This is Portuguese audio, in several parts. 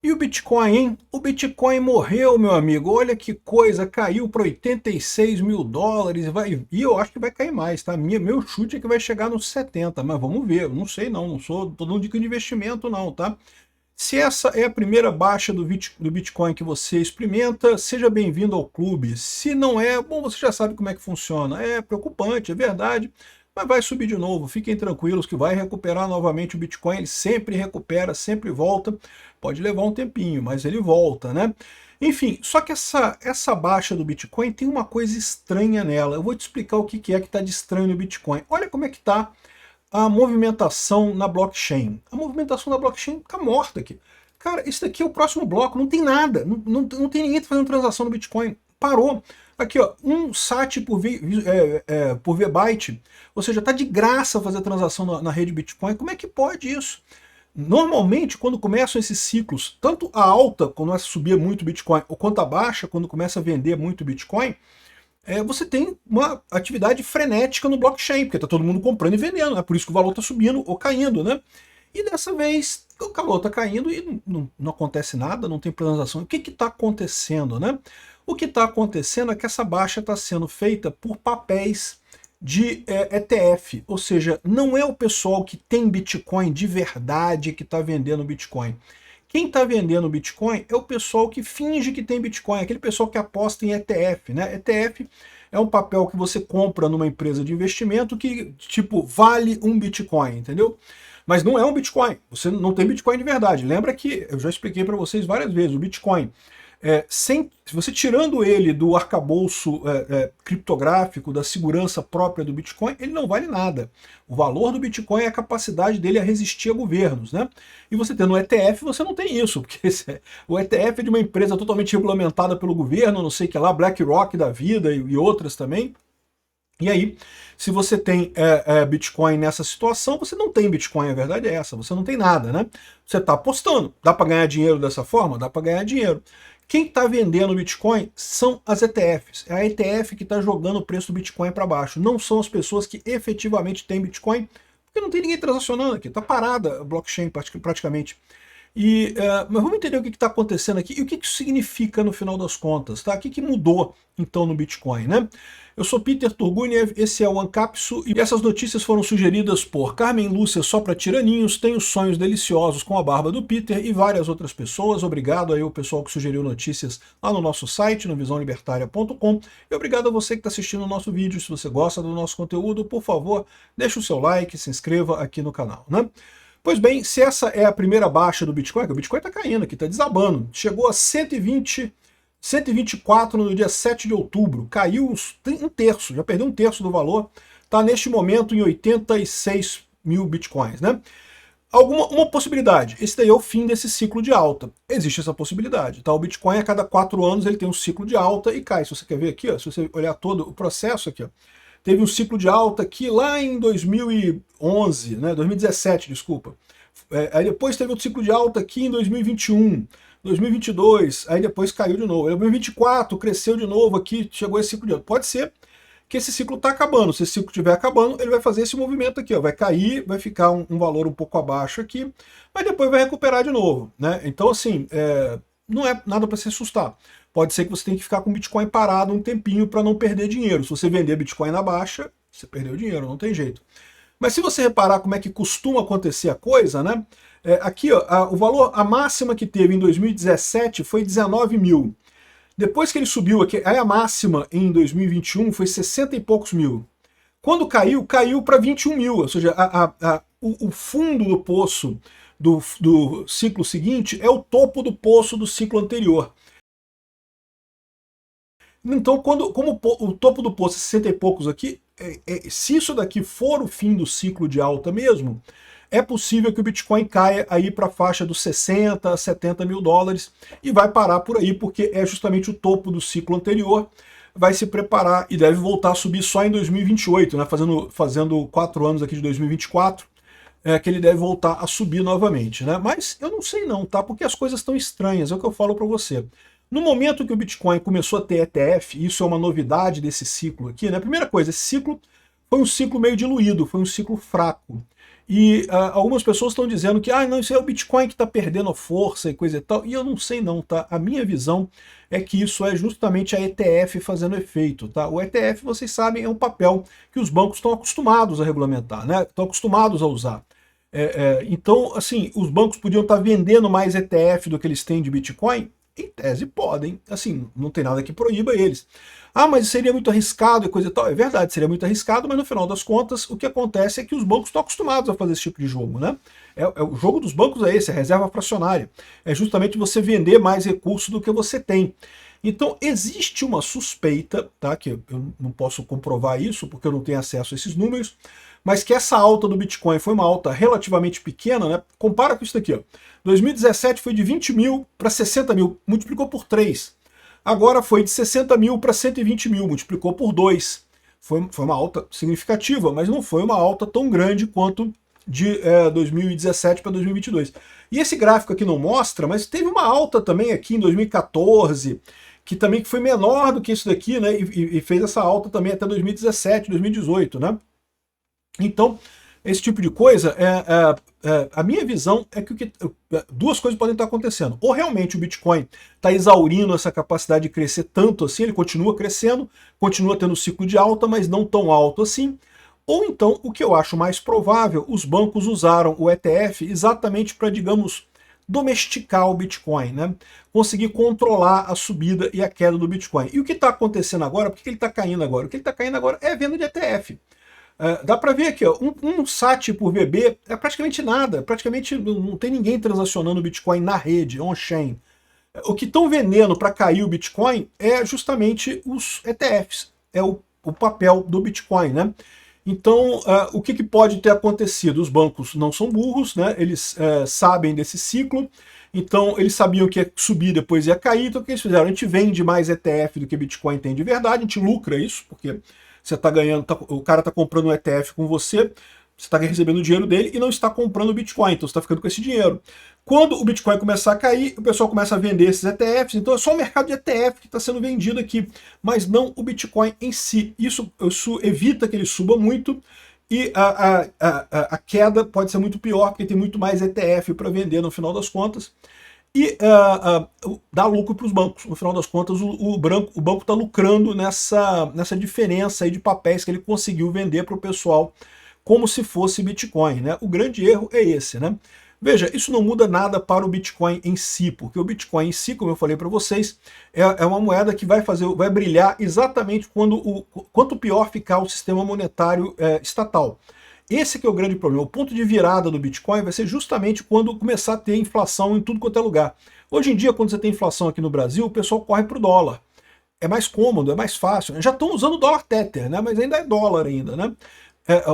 E o Bitcoin, hein? O Bitcoin morreu, meu amigo. Olha que coisa, caiu para 86 mil dólares. E eu acho que vai cair mais, tá? Meu chute é que vai chegar nos 70, mas vamos ver. Não sei não, não sou todo dica de investimento não, tá? Se essa é a primeira baixa do Bitcoin que você experimenta, seja bem-vindo ao clube. Se não é, bom, você já sabe como é que funciona. É preocupante, é verdade, mas vai subir de novo. Fiquem tranquilos que vai recuperar novamente o Bitcoin. Ele sempre recupera, sempre volta. Pode levar um tempinho, mas ele volta, né? Enfim, só que essa baixa do Bitcoin tem uma coisa estranha nela. Eu vou te explicar o que é que está de estranho no Bitcoin. Olha como é que está a movimentação na blockchain. A movimentação da blockchain está morta aqui. Cara, isso daqui é o próximo bloco, não tem nada, não tem ninguém fazendo transação no Bitcoin. Parou. Aqui, ó, um SAT por V-byte, ou seja, está de graça fazer transação na rede Bitcoin. Como é que pode isso? Normalmente, quando começam esses ciclos, tanto a alta, quando começa a subir muito Bitcoin, ou quanto a baixa, quando começa a vender muito Bitcoin, você tem uma atividade frenética no blockchain, porque está todo mundo comprando e vendendo, é por isso que o valor está subindo ou caindo, né? E dessa vez o valor está caindo e não acontece nada, não tem transação. O que está acontecendo, né? O que está acontecendo é que essa baixa está sendo feita por papéis de ETF, ou seja, não é o pessoal que tem Bitcoin de verdade que está vendendo Bitcoin. Quem está vendendo Bitcoin é o pessoal que finge que tem Bitcoin, aquele pessoal que aposta em ETF, né? ETF é um papel que você compra numa empresa de investimento que, tipo, vale um Bitcoin, entendeu? Mas não é um Bitcoin, você não tem Bitcoin de verdade. Lembra que eu já expliquei para vocês várias vezes, o Bitcoin, se você tirando ele do arcabouço criptográfico, da segurança própria do Bitcoin, ele não vale nada. O valor do Bitcoin é a capacidade dele a resistir a governos, né? E você tendo um ETF, você não tem isso, porque o ETF é de uma empresa totalmente regulamentada pelo governo, não sei o que lá, BlackRock da vida e outras também. E aí, se você tem Bitcoin nessa situação, você não tem Bitcoin, a verdade é essa, você não tem nada, né? Você está apostando. Dá para ganhar dinheiro dessa forma? Dá para ganhar dinheiro. Quem está vendendo Bitcoin são as ETFs. É a ETF que está jogando o preço do Bitcoin para baixo. Não são as pessoas que efetivamente têm Bitcoin, porque não tem ninguém transacionando aqui. Está parada a blockchain praticamente. Mas vamos entender o que está acontecendo aqui e o que isso significa no final das contas, tá? O que mudou então no Bitcoin, né? Eu sou Peter Turguniev, esse é o Ancapsu e essas notícias foram sugeridas por Carmen Lúcia Só Pra Tiraninhos, Tenho Sonhos Deliciosos com a Barba do Peter e várias outras pessoas. Obrigado aí ao pessoal que sugeriu notícias lá no nosso site, no visãolibertaria.com, e obrigado a você que está assistindo o nosso vídeo. Se você gosta do nosso conteúdo, por favor, deixe o seu like, se inscreva aqui no canal, né? Pois bem, se essa é a primeira baixa do Bitcoin, que o Bitcoin está caindo aqui, está desabando, chegou a 124 no dia 7 de outubro, caiu um terço, já perdeu um terço do valor, está neste momento em 86 mil Bitcoins, né? Uma possibilidade, esse daí é o fim desse ciclo de alta. Existe essa possibilidade, tá? O Bitcoin a cada 4 anos ele tem um ciclo de alta e cai. Se você quer ver aqui, ó, se você olhar todo o processo aqui, ó, teve um ciclo de alta aqui lá em 2011, né, 2017, desculpa. Aí depois teve outro ciclo de alta aqui em 2021, 2022, aí depois caiu de novo. Em 2024 cresceu de novo aqui, chegou esse ciclo de alta. Pode ser que esse ciclo está acabando. Se esse ciclo estiver acabando, ele vai fazer esse movimento aqui, ó, vai cair, vai ficar um valor um pouco abaixo aqui, mas depois vai recuperar de novo, né? Então, assim, não é nada para se assustar. Pode ser que você tenha que ficar com o Bitcoin parado um tempinho para não perder dinheiro. Se você vender Bitcoin na baixa, você perdeu dinheiro, não tem jeito. Mas se você reparar como é que costuma acontecer a coisa, né? Aqui, ó, o valor, a máxima que teve em 2017 foi 19 mil. Depois que ele subiu aqui, aí a máxima em 2021 foi 60 e poucos mil. Quando caiu, caiu para 21 mil, ou seja, o fundo do poço do ciclo seguinte é o topo do poço do ciclo anterior. Então, como o topo do poço é 60 e poucos aqui, se isso daqui for o fim do ciclo de alta mesmo, é possível que o Bitcoin caia aí para a faixa dos 60 a 70 mil dólares e vai parar por aí, porque é justamente o topo do ciclo anterior, vai se preparar e deve voltar a subir só em 2028, né, fazendo 4 anos aqui de 2024, que ele deve voltar a subir novamente, né? Mas eu não sei não, tá? Porque as coisas estão estranhas, é o que eu falo para você. No momento que o Bitcoin começou a ter ETF, isso é uma novidade desse ciclo aqui, né? Primeira coisa, esse ciclo foi um ciclo meio diluído, foi um ciclo fraco. E algumas pessoas estão dizendo que não, isso é o Bitcoin que está perdendo força e coisa e tal, e eu não sei não, tá? A minha visão é que isso é justamente a ETF fazendo efeito, tá? O ETF, vocês sabem, é um papel que os bancos estão acostumados a regulamentar, né? Estão acostumados a usar. Então, assim, os bancos podiam estar vendendo mais ETF do que eles têm de Bitcoin? Em tese podem, assim, não tem nada que proíba eles. Mas seria muito arriscado e coisa e tal. É verdade, seria muito arriscado, mas no final das contas, o que acontece é que os bancos estão acostumados a fazer esse tipo de jogo, né? O jogo dos bancos é esse, a reserva fracionária. É justamente você vender mais recursos do que você tem. Então, existe uma suspeita, tá? Que eu não posso comprovar isso, porque eu não tenho acesso a esses números, mas que essa alta do Bitcoin foi uma alta relativamente pequena, né? Compara com isso daqui, ó. 2017 foi de 20 mil para 60 mil, multiplicou por 3. Agora foi de 60 mil para 120 mil, multiplicou por 2. Foi uma alta significativa, mas não foi uma alta tão grande quanto de 2017 para 2022. E esse gráfico aqui não mostra, mas teve uma alta também aqui em 2014, que também foi menor do que isso daqui, né? E fez essa alta também até 2017, 2018, né? Então, esse tipo de coisa, a minha visão é que duas coisas podem estar acontecendo. Ou realmente o Bitcoin está exaurindo essa capacidade de crescer tanto assim, ele continua crescendo, continua tendo ciclo de alta, mas não tão alto assim. Ou então, o que eu acho mais provável, os bancos usaram o ETF exatamente para, digamos, domesticar o Bitcoin, né? Conseguir controlar a subida e a queda do Bitcoin. E o que está acontecendo agora, por que ele está caindo agora? O que ele está caindo agora é a venda de ETF. Dá para ver aqui, ó, um SAT por VB é praticamente nada, praticamente não tem ninguém transacionando Bitcoin na rede, on-chain. O que estão vendendo para cair o Bitcoin é justamente os ETFs, é o papel do Bitcoin, né? Então, o que pode ter acontecido? Os bancos não são burros, né? Eles sabem desse ciclo, então eles sabiam que ia subir, depois ia cair, então o que eles fizeram? A gente vende mais ETF do que Bitcoin tem de verdade, a gente lucra isso, porque você está ganhando, o cara está comprando um ETF com você está recebendo o dinheiro dele e não está comprando Bitcoin, então você está ficando com esse dinheiro. Quando o Bitcoin começar a cair, o pessoal começa a vender esses ETFs, então é só o mercado de ETF que está sendo vendido aqui, mas não o Bitcoin em si. Isso evita que ele suba muito e a queda pode ser muito pior, porque tem muito mais ETF para vender no final das contas. E dá lucro para os bancos. No final das contas, o banco está lucrando nessa diferença aí de papéis que ele conseguiu vender para o pessoal como se fosse Bitcoin, né? O grande erro é esse, né? Veja, isso não muda nada para o Bitcoin em si, porque o Bitcoin em si, como eu falei para vocês, é uma moeda que vai brilhar exatamente quanto pior ficar o sistema monetário estatal. Esse que é o grande problema. O ponto de virada do Bitcoin vai ser justamente quando começar a ter inflação em tudo quanto é lugar. Hoje em dia, quando você tem inflação aqui no Brasil, o pessoal corre para o dólar. É mais cômodo, é mais fácil. Já estão usando o dólar Tether, né? Mas ainda é dólar ainda, né?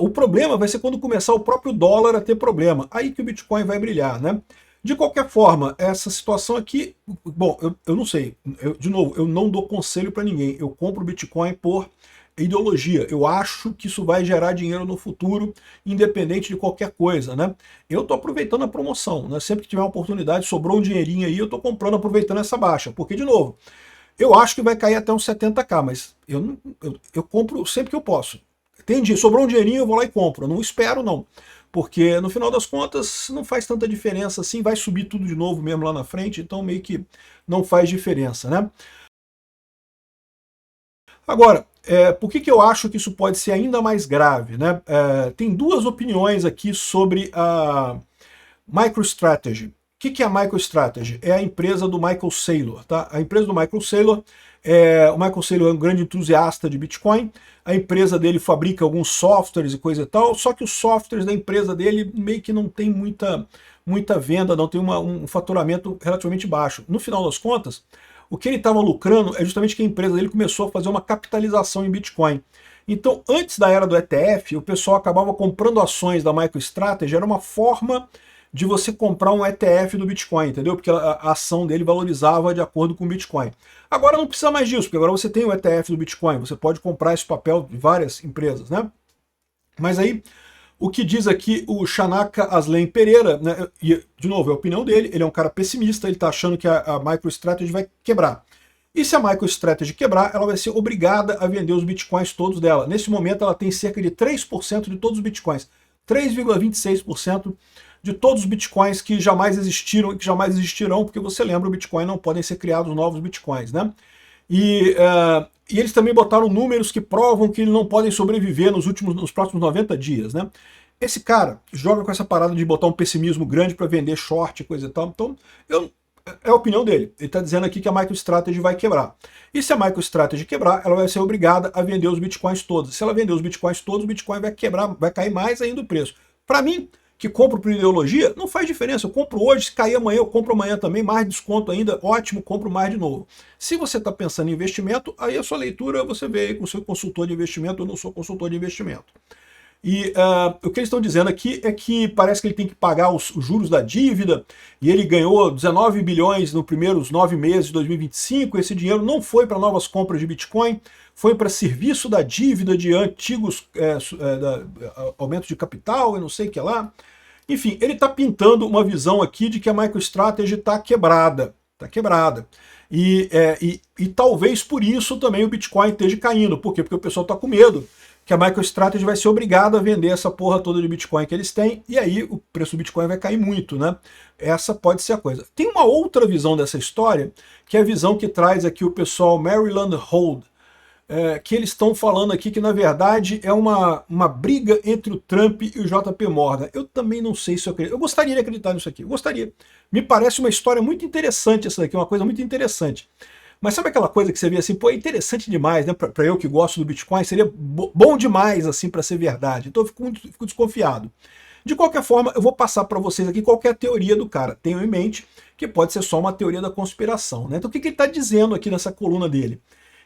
O problema vai ser quando começar o próprio dólar a ter problema. Aí que o Bitcoin vai brilhar, né? De qualquer forma, essa situação aqui, bom, eu não sei. De novo, eu não dou conselho para ninguém. Eu compro Bitcoin por ideologia. Eu acho que isso vai gerar dinheiro no futuro, independente de qualquer coisa, né? Eu tô aproveitando a promoção, né? Sempre que tiver uma oportunidade, sobrou um dinheirinho aí, eu tô comprando, aproveitando essa baixa. Porque, de novo, eu acho que vai cair até uns 70k, mas eu compro sempre que eu posso. Entendi, sobrou um dinheirinho, eu vou lá e compro. Eu não espero, não. Porque, no final das contas, não faz tanta diferença assim, vai subir tudo de novo mesmo lá na frente, então meio que não faz diferença, né? Agora, por que eu acho que isso pode ser ainda mais grave, né? Tem duas opiniões aqui sobre a MicroStrategy. O que é a MicroStrategy? É a empresa do Michael Saylor, tá? A empresa do Michael Saylor, o Michael Saylor é um grande entusiasta de Bitcoin, a empresa dele fabrica alguns softwares e coisa e tal, só que os softwares da empresa dele meio que não tem muita venda, não tem um faturamento relativamente baixo. No final das contas, o que ele estava lucrando é justamente que a empresa dele começou a fazer uma capitalização em Bitcoin. Então, antes da era do ETF, o pessoal acabava comprando ações da MicroStrategy, era uma forma de você comprar um ETF do Bitcoin, entendeu? Porque a ação dele valorizava de acordo com o Bitcoin. Agora não precisa mais disso, porque agora você tem o ETF do Bitcoin, você pode comprar esse papel de várias empresas, né? Mas aí, o que diz aqui o Shanaka Aslen Pereira, né, e, de novo, é a opinião dele, ele é um cara pessimista, ele está achando que a MicroStrategy vai quebrar. E se a MicroStrategy quebrar, ela vai ser obrigada a vender os bitcoins todos dela. Nesse momento, ela tem cerca de 3% de todos os bitcoins. 3,26% de todos os bitcoins que jamais existiram e que jamais existirão, porque você lembra, o Bitcoin não podem ser criados novos bitcoins, né? E eles também botaram números que provam que eles não podem sobreviver nos próximos 90 dias, né? Esse cara joga com essa parada de botar um pessimismo grande para vender short e coisa e tal. Então, é a opinião dele. Ele está dizendo aqui que a MicroStrategy vai quebrar. E se a MicroStrategy quebrar, ela vai ser obrigada a vender os bitcoins todos. Se ela vender os bitcoins todos, o Bitcoin vai quebrar, vai cair mais ainda o preço. Para mim, que compro por ideologia, não faz diferença. Eu compro hoje, se cair amanhã, eu compro amanhã também, mais desconto ainda, ótimo, compro mais de novo. Se você está pensando em investimento, aí a sua leitura você vê aí com o seu consultor de investimento. Eu não sou consultor de investimento. E o que eles estão dizendo aqui é que parece que ele tem que pagar os juros da dívida, e ele ganhou 19 bilhões nos primeiros 9 meses de 2025, esse dinheiro não foi para novas compras de Bitcoin, foi para serviço da dívida de antigos aumento de capital e não sei o que lá. Enfim, ele está pintando uma visão aqui de que a MicroStrategy está quebrada. Está quebrada. E talvez por isso também o Bitcoin esteja caindo. Por quê? Porque o pessoal está com medo que a MicroStrategy vai ser obrigada a vender essa porra toda de Bitcoin que eles têm, e aí o preço do Bitcoin vai cair muito, né? Essa pode ser a coisa. Tem uma outra visão dessa história, que é a visão que traz aqui o pessoal Maryland Hold, que eles estão falando aqui que, na verdade, é uma briga entre o Trump e o JP Morgan. Eu também não sei se eu acredito. Eu gostaria de acreditar nisso aqui, eu gostaria. Me parece uma história muito interessante essa daqui, uma coisa muito interessante. Mas sabe aquela coisa que você vê assim, pô, é interessante demais, né? Para eu que gosto do Bitcoin, seria bom demais assim para ser verdade. Então eu fico desconfiado. De qualquer forma, eu vou passar para vocês aqui qual que é a teoria do cara. Tenham em mente que pode ser só uma teoria da conspiração, né? Então o que ele está dizendo aqui nessa coluna dele?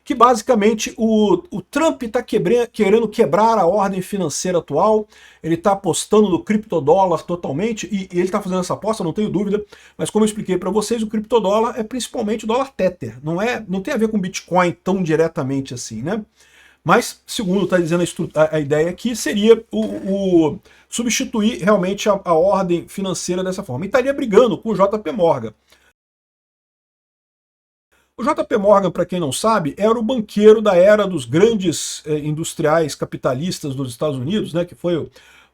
Que basicamente o Trump está querendo quebrar a ordem financeira atual, ele está apostando no criptodólar totalmente, e ele está fazendo essa aposta, não tenho dúvida, mas como eu expliquei para vocês, o criptodólar é principalmente o dólar Tether, não tem a ver com Bitcoin tão diretamente assim, né? Mas, segundo está dizendo a ideia aqui, seria substituir realmente a ordem financeira dessa forma. E estaria brigando com o JP Morgan. O JP Morgan, para quem não sabe, era o banqueiro da era dos grandes industriais capitalistas dos Estados Unidos, né, que foi o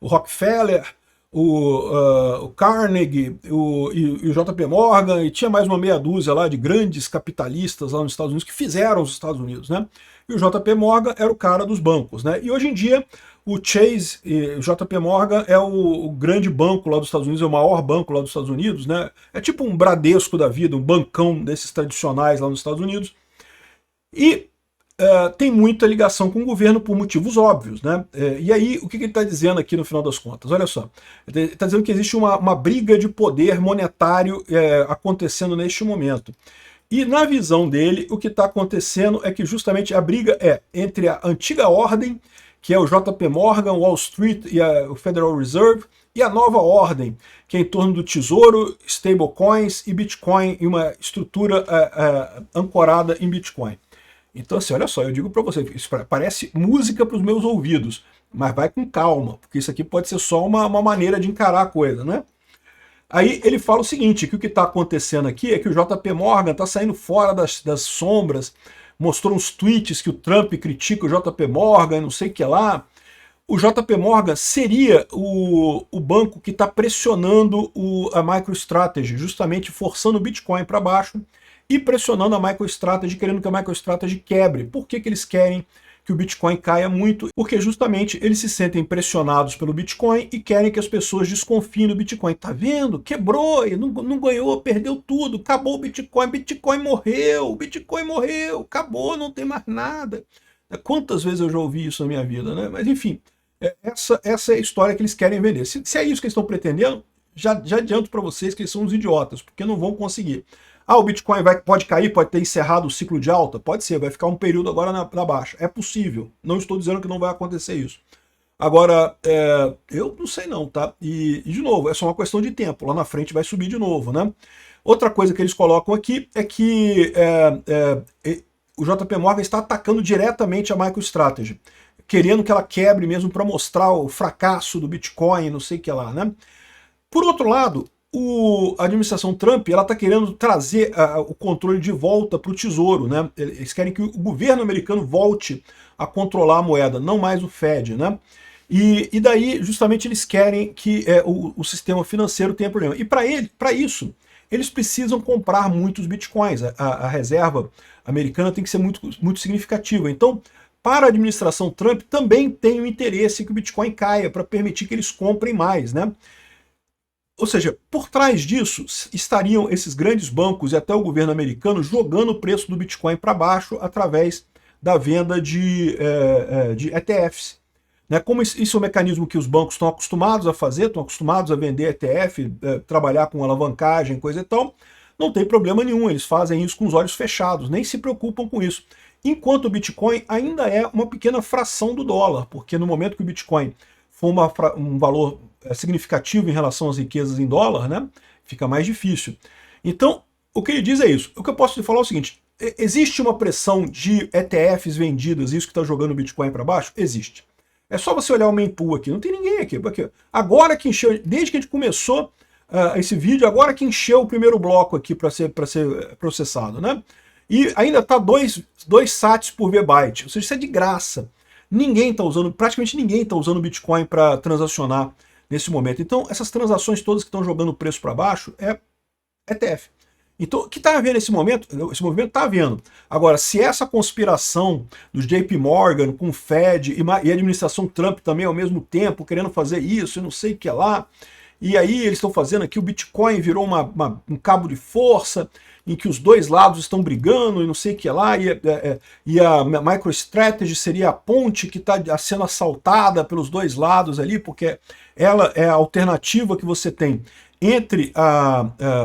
Rockefeller, o Carnegie e o JP Morgan, e tinha mais uma meia dúzia lá de grandes capitalistas lá nos Estados Unidos que fizeram os Estados Unidos, né? E o JP Morgan era o cara dos bancos, né? E hoje em dia o Chase, o JP Morgan é o grande banco lá dos Estados Unidos, é o maior banco lá dos Estados Unidos, né? É tipo um Bradesco da vida, um bancão desses tradicionais lá nos Estados Unidos. E tem muita ligação com o governo por motivos óbvios, né? E aí, o que ele está dizendo aqui no final das contas? Olha só, ele está dizendo que existe uma briga de poder monetário acontecendo neste momento. E na visão dele, o que está acontecendo é que justamente a briga é entre a antiga ordem, que é o JP Morgan, Wall Street e o Federal Reserve, e a nova ordem, que é em torno do Tesouro, stablecoins e Bitcoin, e uma estrutura ancorada em Bitcoin. Então, assim, olha só, eu digo para você, isso parece música para os meus ouvidos, mas vai com calma, porque isso aqui pode ser só uma maneira de encarar a coisa, né? Aí ele fala o seguinte, que o que está acontecendo aqui é que o JP Morgan está saindo fora das sombras, mostrou uns tweets que o Trump critica o JP Morgan, não sei o que lá. O JP Morgan seria o banco que está pressionando a MicroStrategy, justamente forçando o Bitcoin para baixo e pressionando a MicroStrategy, querendo que a MicroStrategy quebre. Por que eles querem que o Bitcoin caia muito? Porque justamente eles se sentem pressionados pelo Bitcoin e querem que as pessoas desconfiem do Bitcoin. Tá vendo? Quebrou, não ganhou, perdeu tudo, acabou o Bitcoin, Bitcoin morreu, acabou, não tem mais nada. Quantas vezes eu já ouvi isso na minha vida, né? Mas enfim, essa é a história que eles querem vender. Se é isso que eles estão pretendendo, já adianto para vocês que eles são uns idiotas, porque não vão conseguir. Ah, o Bitcoin pode cair, pode ter encerrado o ciclo de alta? Pode ser, vai ficar um período agora na baixa. É possível, não estou dizendo que não vai acontecer isso. Agora, eu não sei não, tá? E, de novo, é só uma questão de tempo, lá na frente vai subir de novo, né? Outra coisa que eles colocam aqui é que o JP Morgan está atacando diretamente a MicroStrategy, querendo que ela quebre mesmo para mostrar o fracasso do Bitcoin, não sei o que lá, né? Por outro lado, a administração Trump está querendo trazer o controle de volta para o Tesouro, né? Eles querem que o governo americano volte a controlar a moeda, não mais o Fed, né? E daí, justamente, eles querem que o sistema financeiro tenha problema. E para isso, eles precisam comprar muitos bitcoins. A reserva americana tem que ser muito, muito significativa. Então, para a administração Trump, também tem o interesse que o Bitcoin caia, para permitir que eles comprem mais, né? Ou seja, por trás disso estariam esses grandes bancos e até o governo americano jogando o preço do Bitcoin para baixo através da venda de ETFs. Né? Como isso é um mecanismo que os bancos estão acostumados a fazer, estão acostumados a vender ETF, trabalhar com alavancagem, coisa e tal, não tem problema nenhum, eles fazem isso com os olhos fechados, nem se preocupam com isso. Enquanto o Bitcoin ainda é uma pequena fração do dólar, porque no momento que o Bitcoin for um valor significativo em relação às riquezas em dólar, né, fica mais difícil. Então, o que ele diz é isso. O que eu posso te falar é o seguinte, existe uma pressão de ETFs vendidas, isso que está jogando o Bitcoin para baixo? Existe. É só você olhar o mempool aqui, não tem ninguém aqui. Agora que encheu, desde que a gente começou esse vídeo, agora que encheu o primeiro bloco aqui para ser processado, né? E ainda está 2 sats por VByte, ou seja, isso é de graça. Praticamente ninguém está usando Bitcoin para transacionar nesse momento. Então, essas transações todas que estão jogando o preço para baixo é ETF. Então, o que está havendo nesse momento? Esse movimento está havendo. Agora, se essa conspiração dos JP Morgan com o Fed e a administração Trump também ao mesmo tempo, querendo fazer isso e não sei o que lá, e aí eles estão fazendo aqui, o Bitcoin virou um cabo de força, em que os dois lados estão brigando e não sei o que lá, e a MicroStrategy seria a ponte que está sendo assaltada pelos dois lados ali, porque ela é a alternativa que você tem entre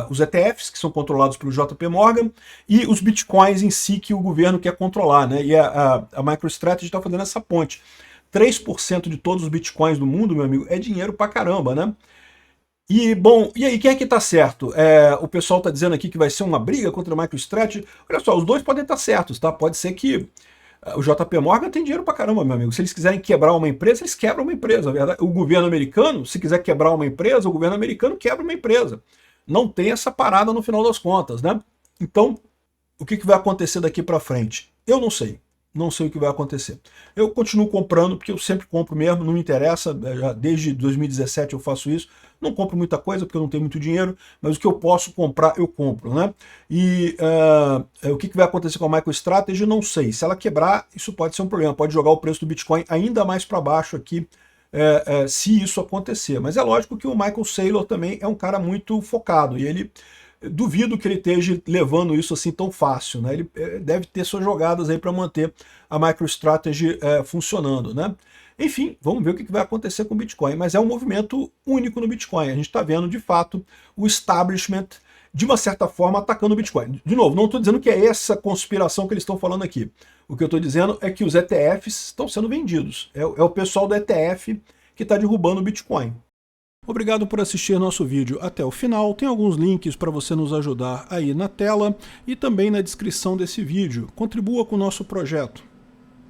os ETFs, que são controlados pelo JP Morgan, e os bitcoins em si que o governo quer controlar, né? E a MicroStrategy está fazendo essa ponte. 3% de todos os bitcoins do mundo, meu amigo, é dinheiro pra caramba, né? E, bom, e aí, quem é que tá certo? O pessoal tá dizendo aqui que vai ser uma briga contra a MicroStrategy. Olha só, os dois podem estar certos, tá? Pode ser que o JP Morgan tem dinheiro pra caramba, meu amigo. Se eles quiserem quebrar uma empresa, eles quebram uma empresa. Verdade? O governo americano, se quiser quebrar uma empresa, o governo americano quebra uma empresa. Não tem essa parada no final das contas, né? Então, o que vai acontecer daqui pra frente? Eu não sei. Não sei o que vai acontecer. Eu continuo comprando, porque eu sempre compro mesmo, não me interessa, já desde 2017 eu faço isso. Não compro muita coisa, porque eu não tenho muito dinheiro, mas o que eu posso comprar, eu compro, né? E o que vai acontecer com a MicroStrategy, não sei. Se ela quebrar, isso pode ser um problema, pode jogar o preço do Bitcoin ainda mais para baixo aqui, se isso acontecer. Mas é lógico que o Michael Saylor também é um cara muito focado, e ele... duvido que ele esteja levando isso assim tão fácil, né? Ele deve ter suas jogadas aí para manter a MicroStrategy funcionando, né? Enfim, vamos ver o que vai acontecer com o Bitcoin, mas é um movimento único no Bitcoin. A gente está vendo, de fato, o establishment, de uma certa forma, atacando o Bitcoin. De novo, não estou dizendo que é essa conspiração que eles estão falando aqui. O que eu estou dizendo é que os ETFs estão sendo vendidos. É o pessoal do ETF que está derrubando o Bitcoin. Obrigado por assistir nosso vídeo até o final. Tem alguns links para você nos ajudar aí na tela e também na descrição desse vídeo. Contribua com o nosso projeto.